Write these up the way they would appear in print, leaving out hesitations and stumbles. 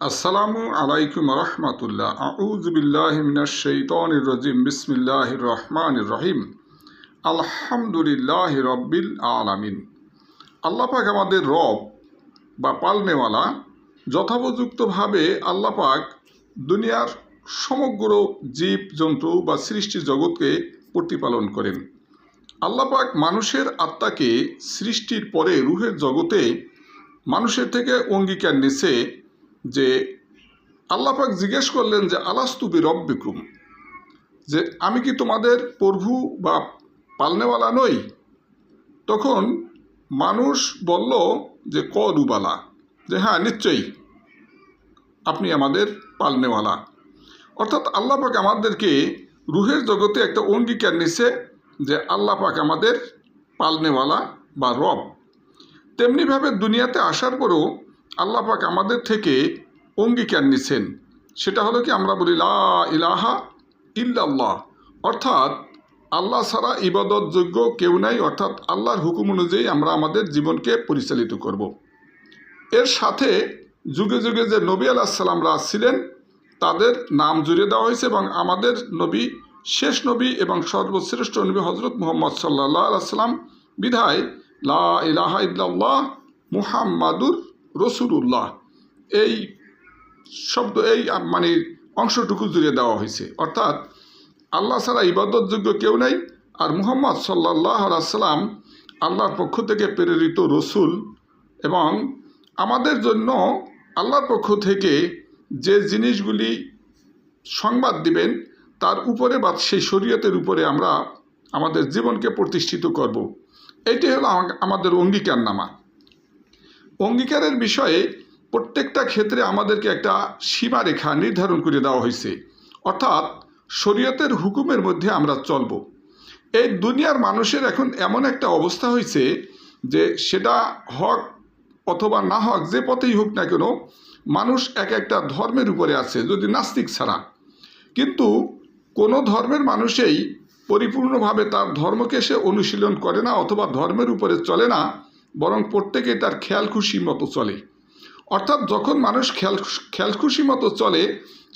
আসসালামু আলাইকুম রহমতুল্লাহ। আউযু বিল্লাহি মিনাশ শাইতানির রাজিম। বিসমিল্লাহির রহমানির রহিম। আলহামদুলিল্লাহি রব্বিল আলামিন। আল্লাহ পাক আমাদের রব বা পালনেওয়ালা। যথোপযুক্তভাবে আল্লাহ পাক দুনিয়ার সমগ্র জীব জন্তু বা সৃষ্টি জগৎকে প্রতিপালন করেন। আল্লাহ পাক মানুষের আত্মাকে সৃষ্টির পরে রুহের জগতে মানুষের থেকে অঙ্গীকার নিছে যে আল্লাহ পাক জিজ্ঞেস করলেন যে আলাস্তু বিরব্বিকুম, যে আমি কি তোমাদের প্রভু বা পালনেওয়ালা নই? তখন মানুষ বলল যে কদুবালা, যে হ্যাঁ নিশ্চয়ই আপনি আমাদের পালনেওয়ালা। অর্থাৎ আল্লাহ পাক আমাদেরকে রুহের জগতে একটা অঙ্গীকার নিছে যে আল্লাহ পাক আমাদের পালনেওয়ালা বা রব। তেমনিভাবে দুনিয়াতে আসার পরেও আল্লাহ পাক আমাদের থেকে অঙ্গীকার নিছেন, সেটা হলো কি আমরা বলি লা ইলাহা ইল্লাল্লাহ, অর্থাৎ আল্লাহ ছাড়া ইবাদতযোগ্য কেউ নাই, অর্থাৎ আল্লাহর হুকুম অনুযায়ী আমরা আমাদের জীবনকে পরিচালিত করব। এর সাথে যুগে যুগে যে নবী আলাইহিস সালামরা ছিলেন তাদের নাম জুড়ে দেওয়া হয়েছে এবং আমাদের নবী শেষ নবী এবং সর্বশ্রেষ্ঠ নবী হজরত মুহাম্মদ সাল্লাল্লাহু আলাইহি সাল্লাম বিধায় লা ইলাহা ইল্লাল্লাহ মুহাম্মাদুর রসুলুল্লাহ এই শব্দ এই অংশটুকু জুড়ে দেওয়া হয়েছে। অর্থাৎ আল্লাহ ছাড়া ইবাদতযোগ্য কেউ নাই, আর মুহাম্মদ সাল্লাল্লাহু আলাইহি সাল্লাম আল্লাহর পক্ষ থেকে প্রেরিত রসুল এবং আমাদের জন্য আল্লাহর পক্ষ থেকে যে জিনিসগুলি সংবাদ দিবেন তার উপরে বা সেই শরীয়তের উপরে আমরা আমাদের জীবনকে প্রতিষ্ঠিত করব। এইটাই হলো আমাদের অঙ্গীকারনামা। অঙ্গীকারের বিষয়ে প্রত্যেকটা ক্ষেত্রে আমাদেরকে একটা সীমারেখা নির্ধারণ করে দেওয়া হয়েছে, অর্থাৎ শরীয়তের হুকুমের মধ্যে আমরা চলব। এই দুনিয়ার মানুষের এখন এমন একটা অবস্থা হয়েছে যে সেটা হক অথবা না হক যে পথেই হোক না কেন, মানুষ এক একটা ধর্মের উপরে আছে যদি নাস্তিক ছাড়া। কিন্তু কোনো ধর্মের মানুষই পরিপূর্ণভাবে তার ধর্মকে সে অনুশীলন করে না অথবা ধর্মের উপরে চলে না, বরং প্রত্যেকে তার খেয়াল খুশি মতো চলে। অর্থাৎ যখন মানুষ খেয়াল খুশি মতো চলে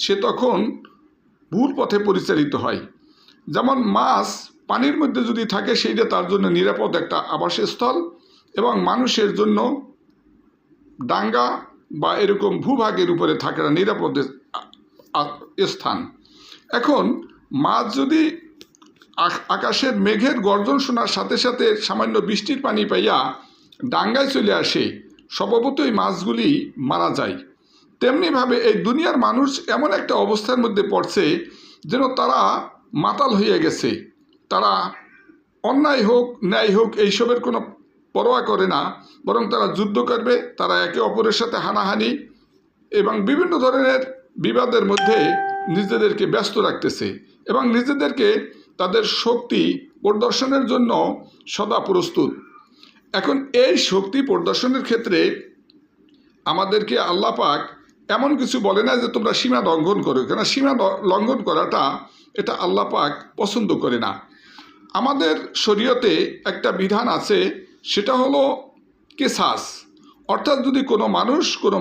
সে তখন ভুল পথে পরিচালিত হয়। যেমন মাছ পানির মধ্যে যদি থাকে সেইটা তার জন্য নিরাপদ একটা আবাসস্থল এবং মানুষের জন্য ডাঙ্গা বা এরকম ভূভাগের উপরে থাকা নিরাপদ স্থান। এখন মাছ যদি আকাশের মেঘের গর্জন শোনার সাথে সাথে সামান্য বৃষ্টির পানি পাইয়া ডাঙ্গায় চলে আসে, স্বভাবতই মাছগুলি মারা যায়। তেমনিভাবে এই দুনিয়ার মানুষ এমন একটা অবস্থার মধ্যে পড়ছে যেন তারা মাতাল হয়ে গেছে। তারা অন্যায় হোক ন্যায় হোক এইসবের কোনো পরোয়া করে না, বরং তারা যুদ্ধ করবে, তারা একে অপরের সাথে হানাহানি এবং বিভিন্ন ধরনের বিবাদের মধ্যে নিজেদেরকে ব্যস্ত রাখতেছে এবং নিজেদেরকে তাদের শক্তি প্রদর্শনের জন্য সদা প্রস্তুত। এখন এই শক্তি প্রদর্শনের ক্ষেত্রে আমাদেরকে আল্লাহ পাক এমন কিছু বলে না যে তোমরা সীমা লঙ্ঘন করো, কেন সীমা লঙ্ঘন করাটা এটা আল্লাহ পাক পছন্দ করে না। আমাদের শরীয়তে একটা বিধান আছে, সেটা হলো কিসাস, অর্থাৎ যদি কোনো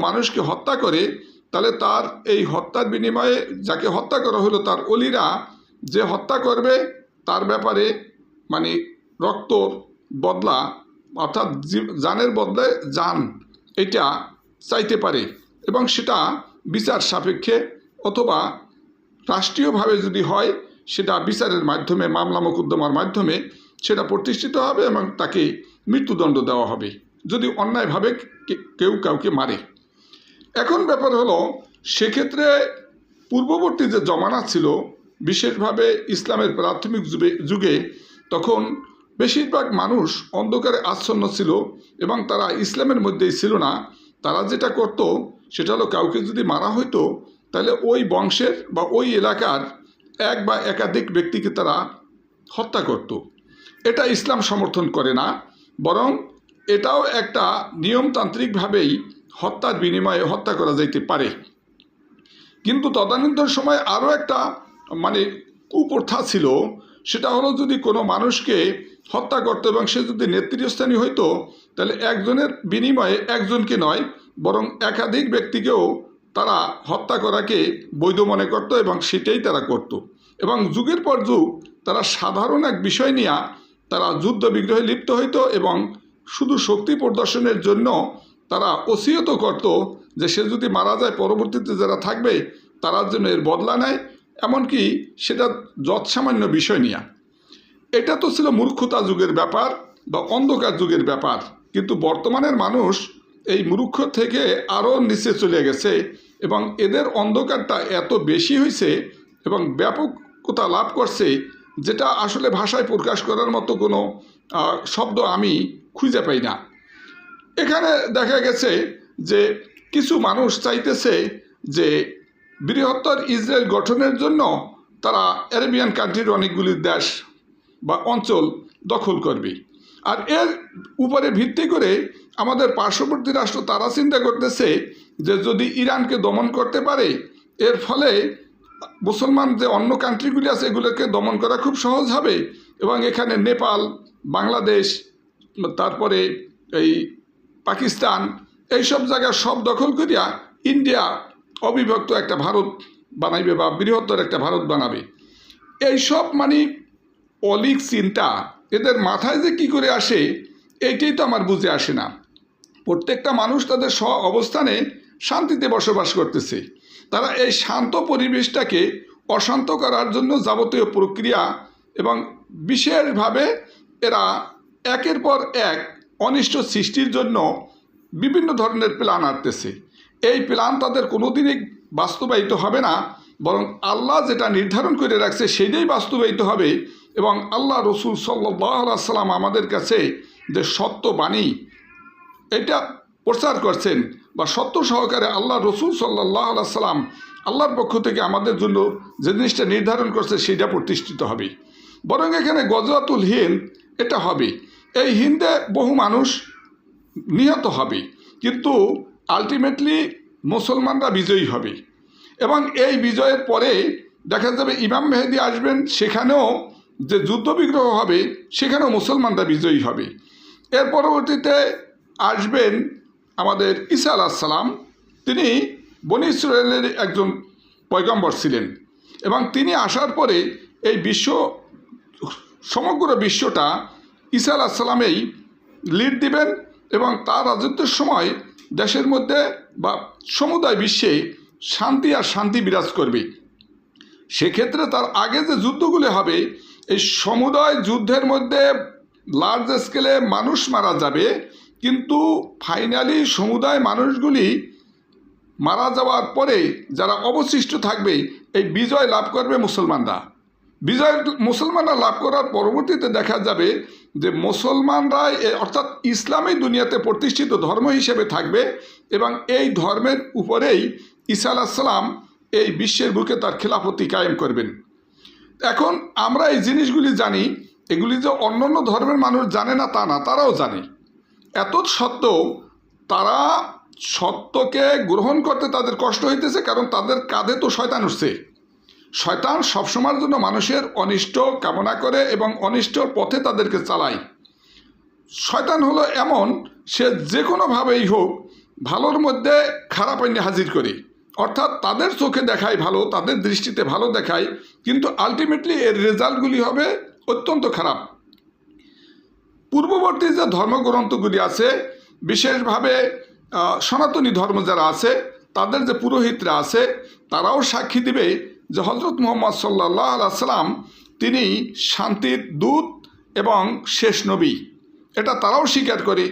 মানুষকে হত্যা করে তাহলে তার এই হত্যার বিনিময়ে যাকে হত্যা করা হলো তার অলিরা যে হত্যা করবে তার ব্যাপারে রক্ত বদলা অর্থাৎ জানের বদলে জান এটা চাইতে পারে এবং সেটা বিচার সাপেক্ষে অথবা রাষ্ট্রীয়ভাবে যদি হয় সেটা বিচারের মাধ্যমে মামলা মোকদ্দমার মাধ্যমে সেটা প্রতিষ্ঠিত হবে এবং তাকে মৃত্যুদণ্ড দেওয়া হবে যদি অন্যায়ভাবে কেউ কাউকে মারে। এখন ব্যাপার হলো সেক্ষেত্রে পূর্ববর্তী যে জমানা ছিল, বিশেষভাবে ইসলামের প্রাথমিক যুগে, তখন বেশিরভাগ মানুষ অন্ধকারে আচ্ছন্ন ছিল এবং তারা ইসলামের মধ্যেই ছিল না। তারা যেটা করত সেটা হলো কাউকে যদি মারা হইতো তাহলে ওই বংশের বা ওই এলাকার এক বা একাধিক ব্যক্তিকে তারা হত্যা করত। এটা ইসলাম সমর্থন করে না, বরং এটাও একটা নিয়মতান্ত্রিকভাবেই হত্যার বিনিময়ে হত্যা করা যাইতে পারে। কিন্তু তদানীন্তন সময় আরও একটা কুপ্রথা ছিল, সেটা হলো যদি কোনো মানুষকে হত্যা করতো এবং সে যদি নেতৃস্থানীয় হইতো তাহলে একজনের বিনিময়ে একজনকে নয় বরং একাধিক ব্যক্তিকেও তারা হত্যা করাকে বৈধ মনে করত এবং সেটাই তারা করত। এবং যুগের পর যুগ তারা সাধারণ এক বিষয় নিয়ে তারা যুদ্ধ বিগ্রহে লিপ্ত হইত এবং শুধু শক্তি প্রদর্শনের জন্য তারা ওসিয়ত করত যে সে যদি মারা যায় পরবর্তীতে যারা থাকবে তারা যেন এর বদলা নেয়, এমনকি সেটা যৎসামান্য বিষয় নিয়ে। এটা তো ছিল মূর্খতা যুগের ব্যাপার বা অন্ধকার যুগের ব্যাপার, কিন্তু বর্তমানের মানুষ এই মূর্খ থেকে আরও নিচে চলে গেছে এবং এদের অন্ধকারটা এত বেশি হয়েছে এবং ব্যাপকতা লাভ করছে যেটা আসলে ভাষায় প্রকাশ করার মতো কোনো শব্দ আমি খুঁজে পাই না। এখানে দেখা গেছে যে কিছু মানুষ চাইতেছে যে বৃহত্তর ইসরায়েল গঠনের জন্য তারা আরবিয়ান কান্ট্রির অনেকগুলি দেশ বা অঞ্চল দখল করবে। আর এর উপরে ভিত্তি করে আমাদের পার্শ্ববর্তী রাষ্ট্র তারা চিন্তা করতেছে যে যদি ইরানকে দমন করতে পারে এর ফলে মুসলমান যে অন্য কান্ট্রিগুলি আছে এগুলোকে দমন করা খুব সহজ হবে এবং এখানে নেপাল, বাংলাদেশ, তারপরে এই পাকিস্তান, এইসব জায়গা সব দখল করিয়া ইন্ডিয়া অবিভক্ত একটা ভারত বানাইবে বা বৃহত্তর একটা ভারত বানাবে। এইসব মানে অলিক চিন্তা এদের মাথায় যে কী করে আসে এইটাই তো আমার বুঝে আসে না। প্রত্যেকটা মানুষ তাদের স্ব অবস্থানে শান্তিতে বসবাস করতেছে, তারা এই শান্ত পরিবেশটাকে অশান্ত করার জন্য যাবতীয় প্রক্রিয়া এবং বিশেষভাবে এরা একের পর এক অনিষ্ট সৃষ্টির জন্য বিভিন্ন ধরনের প্ল্যান আনতেছে। এই প্ল্যান তাদের কোনোদিনই বাস্তবায়িত হবে না, বরং আল্লাহ যেটা নির্ধারণ করে রাখছে সেটাই বাস্তবায়িত হবে। এবং আল্লাহ রসুল সাল্লাল্লাহু আলাইহি সাল্লাম আমাদের কাছে যে সত্য বাণী এটা প্রচার করছেন বা সত্য সহকারে আল্লাহ রসুল সাল্লাল্লাহু আলাইহি সাল্লাম আল্লাহর পক্ষ থেকে আমাদের জন্য যে জিনিসটা নির্ধারণ করছে সেটা প্রতিষ্ঠিত হবে। বরং এখানে গজওয়াতুল হিন্দ এটা হবে, এই হিন্দে বহু মানুষ নিহত হবে, কিন্তু আলটিমেটলি মুসলমানরা বিজয়ী হবে। এবং এই বিজয়ের পরে দেখা যাবে ইমাম মেহেদী আসবেন, সেখানেও যে যুদ্ধবিগ্রহ হবে সেখানেও মুসলমানরা বিজয়ী হবে। এর পরবর্তীতে আসবেন আমাদের ঈসা আলাইহিস সালাম, তিনি বনী ইসরায়েলের একজন পয়গম্বর ছিলেন এবং তিনি আসার পরে এই সমগ্র বিশ্বটা ঈসা আলাইহিস সালামেই লিড দিবেন এবং তার রাজত্বের সময় দেশের মধ্যে বা সমুদায় বিশ্বে শান্তি আর শান্তি বিরাজ করবে। সেক্ষেত্রে তার আগে যে যুদ্ধগুলি হবে এই সমুদায় যুদ্ধের মধ্যে লার্জ স্কেলে মানুষ মারা যাবে, কিন্তু ফাইনালি সমুদায় মানুষগুলি মারা যাওয়ার পরে যারা অবশিষ্ট থাকবে এই বিজয় লাভ করবে মুসলমানরা। মুসলমানরা লাভ করার পরবর্তীতে দেখা যাবে যে মুসলমানরা অর্থাৎ ইসলামী দুনিয়াতে প্রতিষ্ঠিত ধর্ম হিসেবে থাকবে এবং এই ধর্মের উপরেই ঈসা আলাইহিস সালাম এই বিশ্বের বুকে তার খিলাফতি কায়েম করবেন। এখন আমরা এই জিনিসগুলি জানি, এগুলি যে অন্য অন্য ধর্মের মানুষ জানে না তা না, তারাও জানে। এত সত্ত্বেও তারা সত্যকে গ্রহণ করতে তাদের কষ্ট হইতেছে, কারণ তাদের কাঁধে তো শয়তান উঠছে। শয়তান সবসময়ের জন্য মানুষের অনিষ্ট কামনা করে এবং অনিষ্টর পথে তাদেরকে চালায়। শয়তান হলো এমন, সে যে কোনোভাবেই হোক ভালোর মধ্যে খারাপ আইনে হাজির করে, অর্থাৎ তাদের চোখে দেখায় ভালো, তাদের দৃষ্টিতে ভালো দেখায়, কিন্তু আলটিমেটলি এর রেজাল্টগুলি হবে অত্যন্ত খারাপ। পূর্ববর্তী যে ধর্মগ্রন্থগুলি আছে, বিশেষভাবে সনাতনী ধর্ম যারা আছে তাদের যে পুরোহিতরা আছে তারাও সাক্ষী দিবে যে হজরত মুহাম্মদ সাল্লাল্লাহু আলাইহি সাল্লাম তিনি শান্তির দূত এবং শেষ নবী, এটা তারাও স্বীকার করে।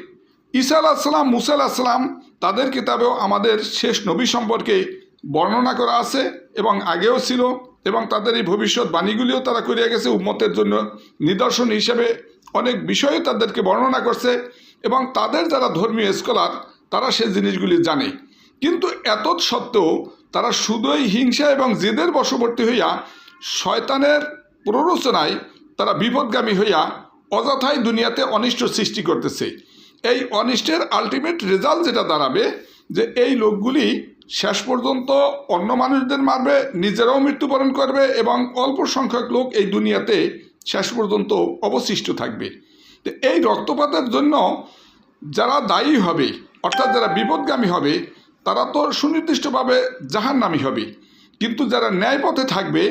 ঈসা আলাইহিস সালাম, মুসা আলাইহিস সালাম, তাদের কিতাবেও আমাদের শেষ নবী সম্পর্কে বর্ণনা করা আছে এবং আগেও ছিল এবং তাদের এই ভবিষ্যৎ বাণীগুলিও তারা করিয়া গেছে উম্মতের জন্য নিদর্শন হিসেবে। অনেক বিষয়ে তাদেরকে বর্ণনা করছে এবং তাদের যারা ধর্মীয় স্কলার তারা সেই জিনিসগুলি জানে। কিন্তু এত সত্ত্বেও তারা শুধুই হিংসা এবং জেদের বশবর্তী হইয়া শয়তানের প্ররোচনায় তারা বিপদগামী হইয়া অযথাই দুনিয়াতে অনিষ্ট সৃষ্টি করতেছে। এই অনিষ্টের আলটিমেট রেজাল্ট যেটা দাঁড়াবে যে এই লোকগুলি শেষ পর্যন্ত অন্য মানুষদের মারবে, নিজেরাও মৃত্যুবরণ করবে এবং অল্প সংখ্যক লোক এই দুনিয়াতে শেষ পর্যন্ত অবশিষ্ট থাকবে। তো এই রক্তপাতের জন্য যারা দায়ী হবে, অর্থাৎ যারা বিপদগামী হবে, তারা তো সুনির্দিষ্টভাবে জাহান্নামী হবে, কিন্তু যারা ন্যায় পথে থাকবে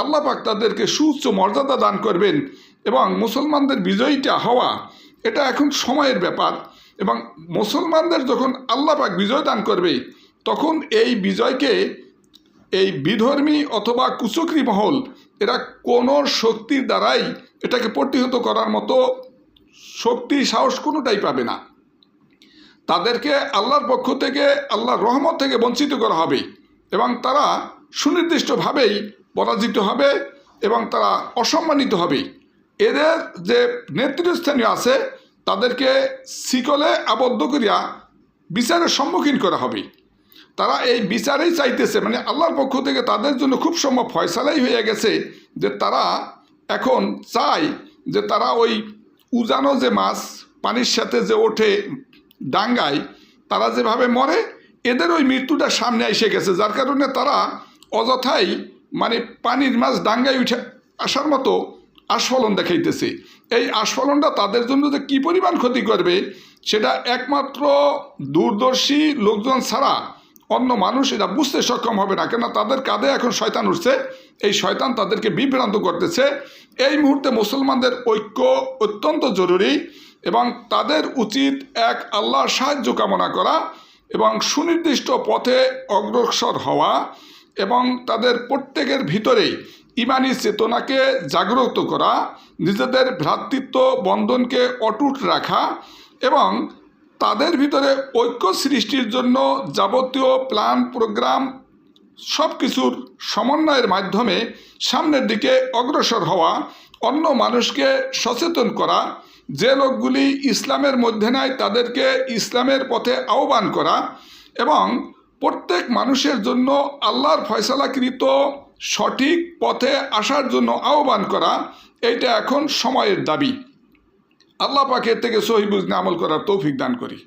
আল্লাহ পাক তাদেরকে সুউচ্চ মর্যাদা দান করবেন। এবং মুসলমানদের বিজয়ীটা হওয়া এটা এখন সময়ের ব্যাপার, এবং মুসলমানদের যখন আল্লাহ পাক বিজয় দান করবে তখন এই বিজয়কে এই বিধর্মী অথবা কুচক্রী মহল এরা কোনো শক্তির দ্বারাই এটাকে প্রতিহত করার মতো শক্তি সাহস কোনোটাই পাবে না। তাদেরকে আল্লাহর পক্ষ থেকে, আল্লাহর রহমত থেকে বঞ্চিত করা হবে এবং তারা সুনির্দিষ্টভাবেই পরাজিত হবে এবং তারা অসম্মানিত হবে। এদের যে নেতৃস্থানীয় আছে তাদেরকে শিকলে আবদ্ধ করিয়া বিচারের সম্মুখীন করা হবে। তারা এই বিচারেই চাইতেছে, মানে আল্লাহর পক্ষ থেকে তাদের জন্য খুব সম্ভব ফয়সালাই হয়ে গেছে যে তারা এখন চায় যে তারা ওই উজানো যে মাছ পানির সাথে যে ওঠে ডাঙ্গায়, তারা যেভাবে মরে এদের ওই মৃত্যুটা সামনে এসে গেছে, যার কারণে তারা অযথাই মানে পানির মাছ ডাঙ্গায় উঠে আসার মতো আস্ফলন দেখাইতেছে। এই আস্ফলনটা তাদের জন্য যে কী পরিমাণ ক্ষতি করবে সেটা একমাত্র দূরদর্শী লোকজন ছাড়া অন্য মানুষ এটা বুঝতে সক্ষম হবে না, কেন তাদের কাঁধে এখন শয়তান উঠছে। এই শয়তান তাদেরকে বিভ্রান্ত করতেছে। এই মুহূর্তে মুসলমানদের ঐক্য অত্যন্ত জরুরি এবং তাদের উচিত এক আল্লাহর সাহায্য কামনা করা এবং সুনির্দিষ্ট পথে অগ্রসর হওয়া এবং তাদের প্রত্যেকের ভিতরে ইমানি চেতনাকে জাগ্রত করা, নিজেদের ভ্রাতৃত্ব বন্ধনকে অটুট রাখা এবং তাদের ভিতরে ঐক্য সৃষ্টির জন্য যাবতীয় প্ল্যান প্রোগ্রাম সব কিছুর সমন্বয়ের মাধ্যমে সামনের দিকে অগ্রসর হওয়া, অন্য মানুষকে সচেতন করা, যে লোকগুলি ইসলামের মধ্যে নাই তাদেরকে ইসলামের পথে আহ্বান করা এবং প্রত্যেক মানুষের জন্য আল্লাহর ফয়সালাকৃত সঠিক পথে আসার জন্য আহ্বান করা, এইটা এখন সময়ের দাবি। আল্লাহ পাকের থেকে সহি বুঝনে আমল করার তৌফিক দান করি।